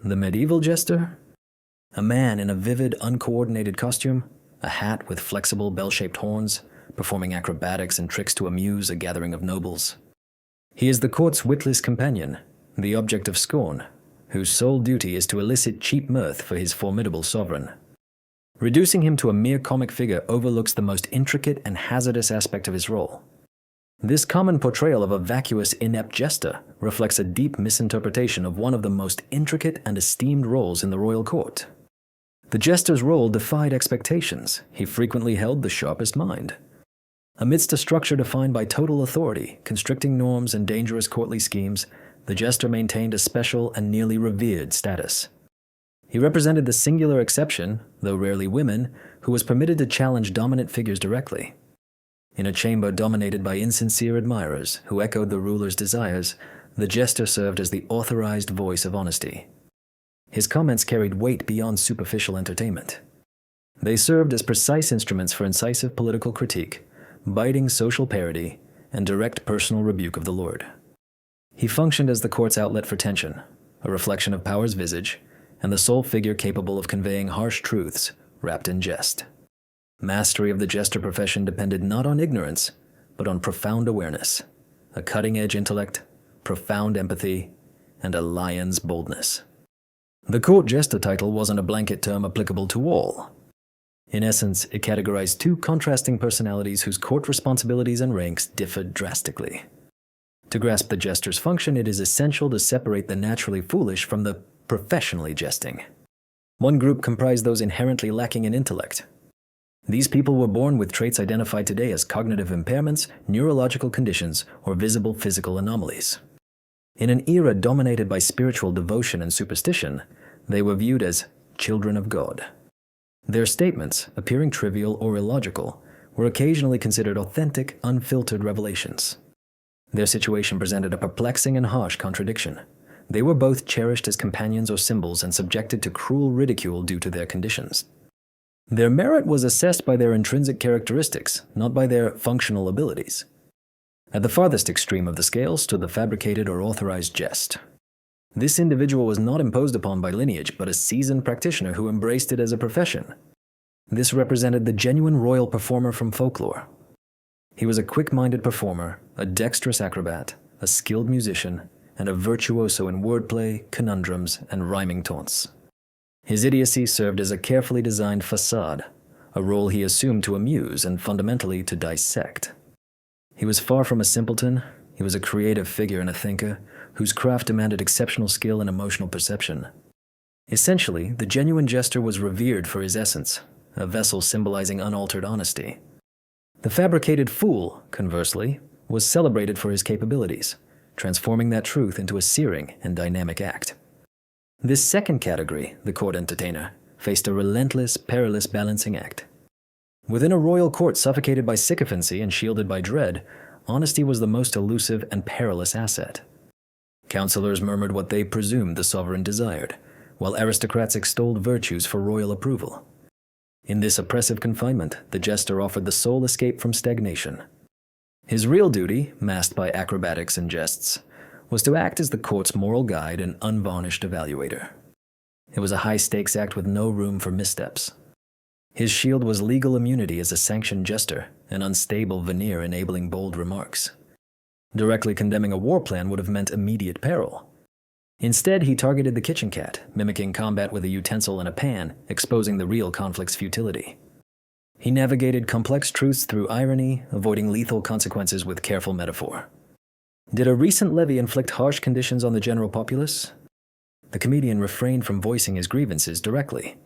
The medieval jester? A man in a vivid, uncoordinated costume, a hat with flexible bell-shaped horns, performing acrobatics and tricks to amuse a gathering of nobles. He is the court's witless companion, the object of scorn, whose sole duty is to elicit cheap mirth for his formidable sovereign. Reducing him to a mere comic figure overlooks the most intricate and hazardous aspect of his role. This common portrayal of a vacuous, inept jester reflects a deep misinterpretation of one of the most intricate and esteemed roles in the royal court. The jester's role defied expectations. He frequently held the sharpest mind. Amidst a structure defined by total authority, constricting norms, and dangerous courtly schemes, the jester maintained a special and nearly revered status. He represented the singular exception, though rarely women, who was permitted to challenge dominant figures directly. In a chamber dominated by insincere admirers who echoed the ruler's desires, the jester served as the authorized voice of honesty. His comments carried weight beyond superficial entertainment. They served as precise instruments for incisive political critique, biting social parody, and direct personal rebuke of the Lord. He functioned as the court's outlet for tension, a reflection of power's visage, and the sole figure capable of conveying harsh truths wrapped in jest. Mastery of the jester profession depended not on ignorance, but on profound awareness, a cutting-edge intellect, profound empathy, and a lion's boldness. The court jester title wasn't a blanket term applicable to all. In essence, it categorized two contrasting personalities whose court responsibilities and ranks differed drastically. To grasp the jester's function, it is essential to separate the naturally foolish from the professionally jesting. One group comprised those inherently lacking in intellect. These people were born with traits identified today as cognitive impairments, neurological conditions, or visible physical anomalies. In an era dominated by spiritual devotion and superstition, they were viewed as children of God. Their statements, appearing trivial or illogical, were occasionally considered authentic, unfiltered revelations. Their situation presented a perplexing and harsh contradiction. They were both cherished as companions or symbols and subjected to cruel ridicule due to their conditions. Their merit was assessed by their intrinsic characteristics, not by their functional abilities. At the farthest extreme of the scale stood the fabricated or authorized jest. This individual was not imposed upon by lineage, but a seasoned practitioner who embraced it as a profession. This represented the genuine royal performer from folklore. He was a quick-minded performer, a dexterous acrobat, a skilled musician, and a virtuoso in wordplay, conundrums, and rhyming taunts. His idiocy served as a carefully designed facade, a role he assumed to amuse and fundamentally to dissect. He was far from a simpleton. He was a creative figure and a thinker, whose craft demanded exceptional skill and emotional perception. Essentially, the genuine jester was revered for his essence, a vessel symbolizing unaltered honesty. The fabricated fool, conversely, was celebrated for his capabilities, transforming that truth into a searing and dynamic act. This second category, the court entertainer, faced a relentless, perilous balancing act. Within a royal court suffocated by sycophancy and shielded by dread, honesty was the most elusive and perilous asset. Counselors murmured what they presumed the sovereign desired, while aristocrats extolled virtues for royal approval. In this oppressive confinement, the jester offered the sole escape from stagnation. His real duty, masked by acrobatics and jests, was to act as the court's moral guide and unvarnished evaluator. It was a high-stakes act with no room for missteps. His shield was legal immunity as a sanctioned jester, an unstable veneer enabling bold remarks. Directly condemning a war plan would have meant immediate peril. Instead, he targeted the kitchen cat, mimicking combat with a utensil and a pan, exposing the real conflict's futility. He navigated complex truths through irony, avoiding lethal consequences with careful metaphor. Did a recent levy inflict harsh conditions on the general populace? The comedian refrained from voicing his grievances directly.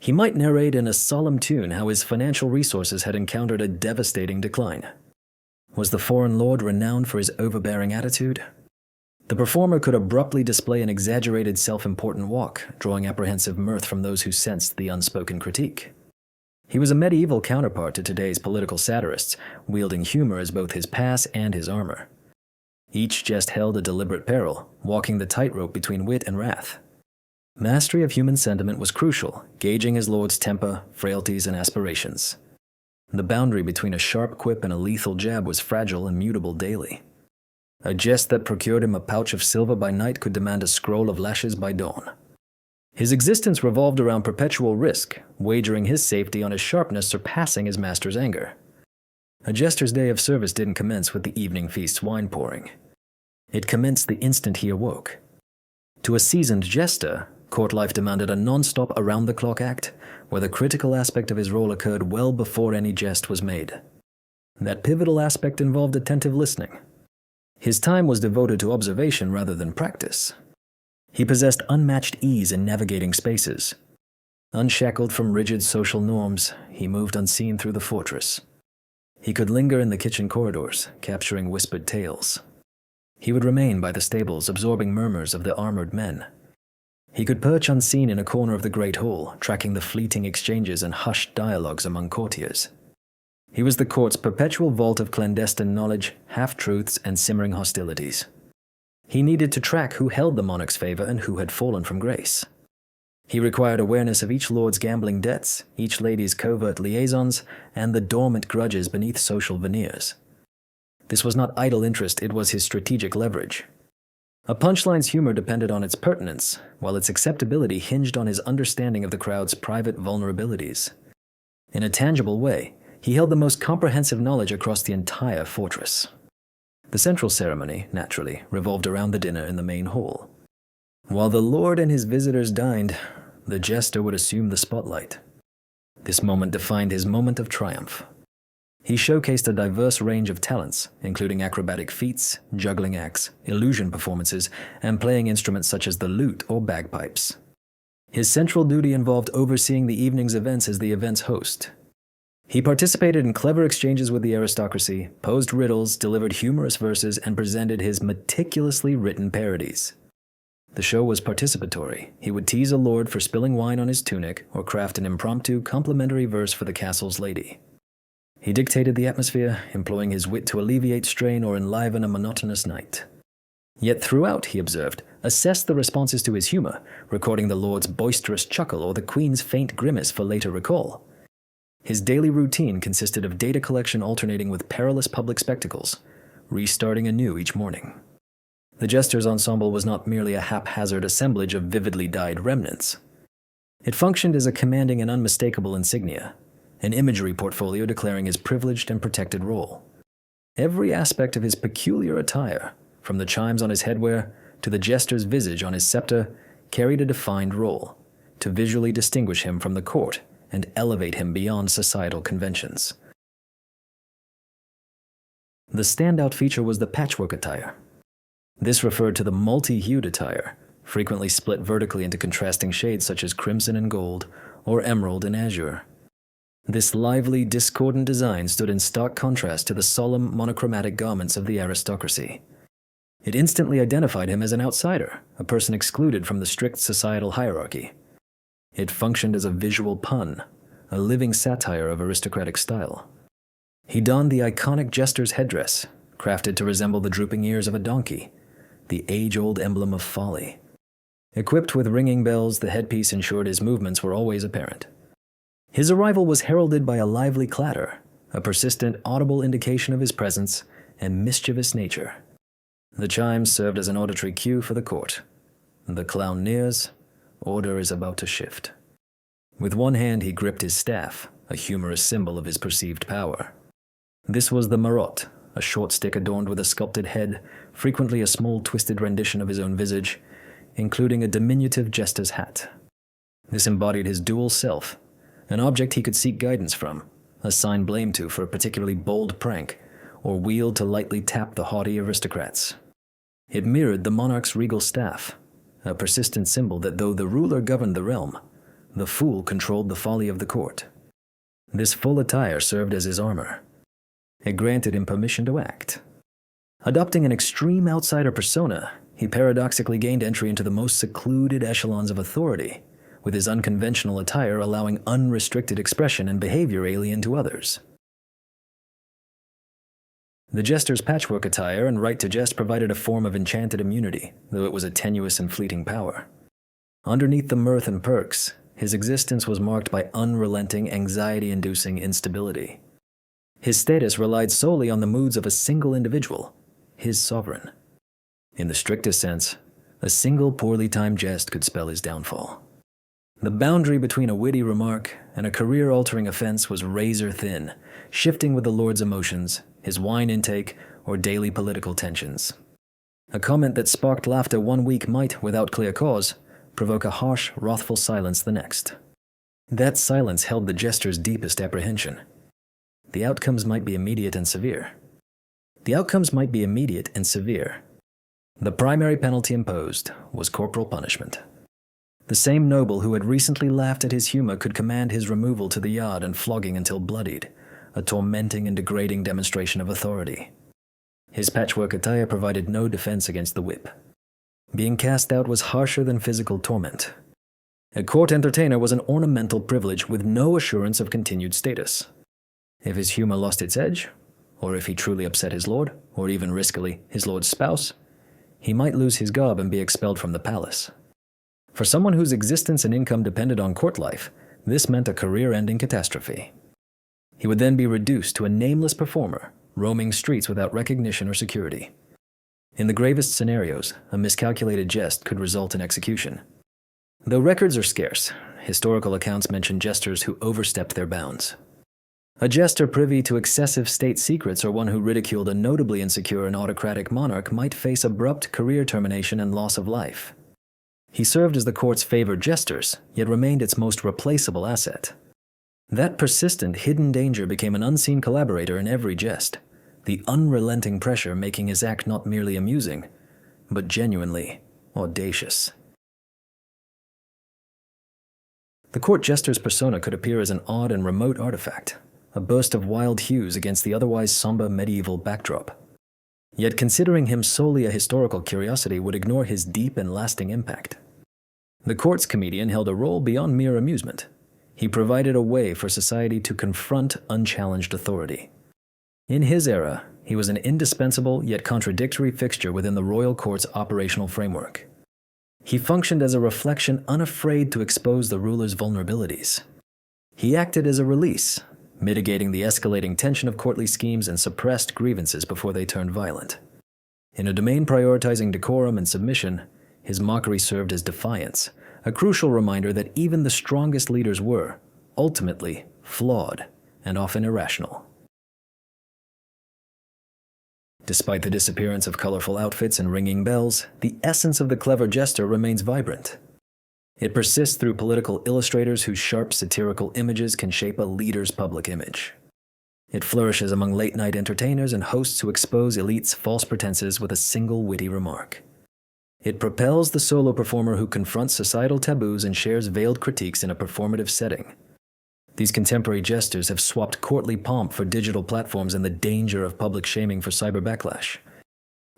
He might narrate in a solemn tune how his financial resources had encountered a devastating decline. Was the foreign lord renowned for his overbearing attitude? The performer could abruptly display an exaggerated self-important walk, drawing apprehensive mirth from those who sensed the unspoken critique. He was a medieval counterpart to today's political satirists, wielding humor as both his pass and his armor. Each jest held a deliberate peril, walking the tightrope between wit and wrath. Mastery of human sentiment was crucial, gauging his lord's temper, frailties, and aspirations. The boundary between a sharp quip and a lethal jab was fragile and mutable daily. A jest that procured him a pouch of silver by night could demand a scroll of lashes by dawn. His existence revolved around perpetual risk, wagering his safety on his sharpness surpassing his master's anger. A jester's day of service didn't commence with the evening feast's wine pouring. It commenced the instant he awoke. To a seasoned jester, court life demanded a non-stop around-the-clock act, where the critical aspect of his role occurred well before any jest was made. That pivotal aspect involved attentive listening. His time was devoted to observation rather than practice. He possessed unmatched ease in navigating spaces. Unshackled from rigid social norms, he moved unseen through the fortress. He could linger in the kitchen corridors, capturing whispered tales. He would remain by the stables, absorbing murmurs of the armored men. He could perch unseen in a corner of the great hall, tracking the fleeting exchanges and hushed dialogues among courtiers. He was the court's perpetual vault of clandestine knowledge, half-truths, and simmering hostilities. He needed to track who held the monarch's favor and who had fallen from grace. He required awareness of each lord's gambling debts, each lady's covert liaisons, and the dormant grudges beneath social veneers. This was not idle interest, it was his strategic leverage. A punchline's humor depended on its pertinence, while its acceptability hinged on his understanding of the crowd's private vulnerabilities. In a tangible way, he held the most comprehensive knowledge across the entire fortress. The central ceremony, naturally, revolved around the dinner in the main hall. While the lord and his visitors dined, the jester would assume the spotlight. This moment defined his moment of triumph. He showcased a diverse range of talents, including acrobatic feats, juggling acts, illusion performances, and playing instruments such as the lute or bagpipes. His central duty involved overseeing the evening's events as the event's host. He participated in clever exchanges with the aristocracy, posed riddles, delivered humorous verses, and presented his meticulously written parodies. The show was participatory. He would tease a lord for spilling wine on his tunic or craft an impromptu complimentary verse for the castle's lady. He dictated the atmosphere, employing his wit to alleviate strain or enliven a monotonous night. Yet throughout, he observed, assessed the responses to his humor, recording the lord's boisterous chuckle or the queen's faint grimace for later recall. His daily routine consisted of data collection alternating with perilous public spectacles, restarting anew each morning. The Jester's ensemble was not merely a haphazard assemblage of vividly dyed remnants. It functioned as a commanding and unmistakable insignia, an imagery portfolio declaring his privileged and protected role. Every aspect of his peculiar attire, from the chimes on his headwear to the jester's visage on his scepter, carried a defined role, to visually distinguish him from the court and elevate him beyond societal conventions. The standout feature was the patchwork attire. This referred to the multi-hued attire, frequently split vertically into contrasting shades such as crimson and gold or emerald and azure. This lively, discordant design stood in stark contrast to the solemn, monochromatic garments of the aristocracy. It instantly identified him as an outsider, a person excluded from the strict societal hierarchy. It functioned as a visual pun, a living satire of aristocratic style. He donned the iconic jester's headdress, crafted to resemble the drooping ears of a donkey, the age-old emblem of folly. Equipped with ringing bells, the headpiece ensured his movements were always apparent. His arrival was heralded by a lively clatter, a persistent, audible indication of his presence and mischievous nature. The chimes served as an auditory cue for the court. The clown nears, order is about to shift. With one hand he gripped his staff, a humorous symbol of his perceived power. This was the marotte, a short stick adorned with a sculpted head, frequently a small twisted rendition of his own visage, including a diminutive jester's hat. This embodied his dual self, an object he could seek guidance from, assign blame to for a particularly bold prank, or wield to lightly tap the haughty aristocrats. It mirrored the monarch's regal staff, a persistent symbol that though the ruler governed the realm, the fool controlled the folly of the court. This full attire served as his armor. It granted him permission to act. Adopting an extreme outsider persona, he paradoxically gained entry into the most secluded echelons of authority, with his unconventional attire allowing unrestricted expression and behavior alien to others. The jester's patchwork attire and right to jest provided a form of enchanted immunity, though it was a tenuous and fleeting power. Underneath the mirth and perks, his existence was marked by unrelenting, anxiety-inducing instability. His status relied solely on the moods of a single individual, his sovereign. In the strictest sense, a single poorly timed jest could spell his downfall. The boundary between a witty remark and a career-altering offense was razor-thin, shifting with the Lord's emotions, his wine intake, or daily political tensions. A comment that sparked laughter one week might, without clear cause, provoke a harsh, wrathful silence the next. That silence held the jester's deepest apprehension. The outcomes might be immediate and severe. The primary penalty imposed was corporal punishment. The same noble who had recently laughed at his humor could command his removal to the yard and flogging until bloodied, a tormenting and degrading demonstration of authority. His patchwork attire provided no defense against the whip. Being cast out was harsher than physical torment. A court entertainer was an ornamental privilege with no assurance of continued status. If his humor lost its edge, or if he truly upset his lord, or even riskily his lord's spouse, he might lose his garb and be expelled from the palace. For someone whose existence and income depended on court life, this meant a career-ending catastrophe. He would then be reduced to a nameless performer, roaming streets without recognition or security. In the gravest scenarios, a miscalculated jest could result in execution. Though records are scarce, historical accounts mention jesters who overstepped their bounds. A jester privy to excessive state secrets or one who ridiculed a notably insecure and autocratic monarch might face abrupt career termination and loss of life. He served as the court's favored jesters, yet remained its most replaceable asset. That persistent, hidden danger became an unseen collaborator in every jest, the unrelenting pressure making his act not merely amusing, but genuinely audacious. The court jester's persona could appear as an odd and remote artifact, a burst of wild hues against the otherwise somber medieval backdrop. Yet considering him solely a historical curiosity would ignore his deep and lasting impact. The court's comedian held a role beyond mere amusement. He provided a way for society to confront unchallenged authority. In his era, he was an indispensable yet contradictory fixture within the royal court's operational framework. He functioned as a reflection unafraid to expose the ruler's vulnerabilities. He acted as a release, mitigating the escalating tension of courtly schemes and suppressed grievances before they turned violent. In a domain prioritizing decorum and submission, his mockery served as defiance, a crucial reminder that even the strongest leaders were, ultimately, flawed and often irrational. Despite the disappearance of colorful outfits and ringing bells, the essence of the clever jester remains vibrant. It persists through political illustrators whose sharp satirical images can shape a leader's public image. It flourishes among late-night entertainers and hosts who expose elites' false pretenses with a single witty remark. It propels the solo performer who confronts societal taboos and shares veiled critiques in a performative setting. These contemporary jesters have swapped courtly pomp for digital platforms and the danger of public shaming for cyber backlash.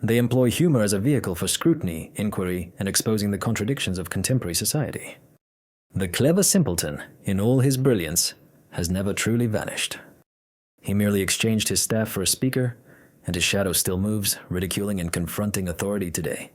They employ humor as a vehicle for scrutiny, inquiry, and exposing the contradictions of contemporary society. The clever simpleton, in all his brilliance, has never truly vanished. He merely exchanged his staff for a speaker, and his shadow still moves, ridiculing and confronting authority today.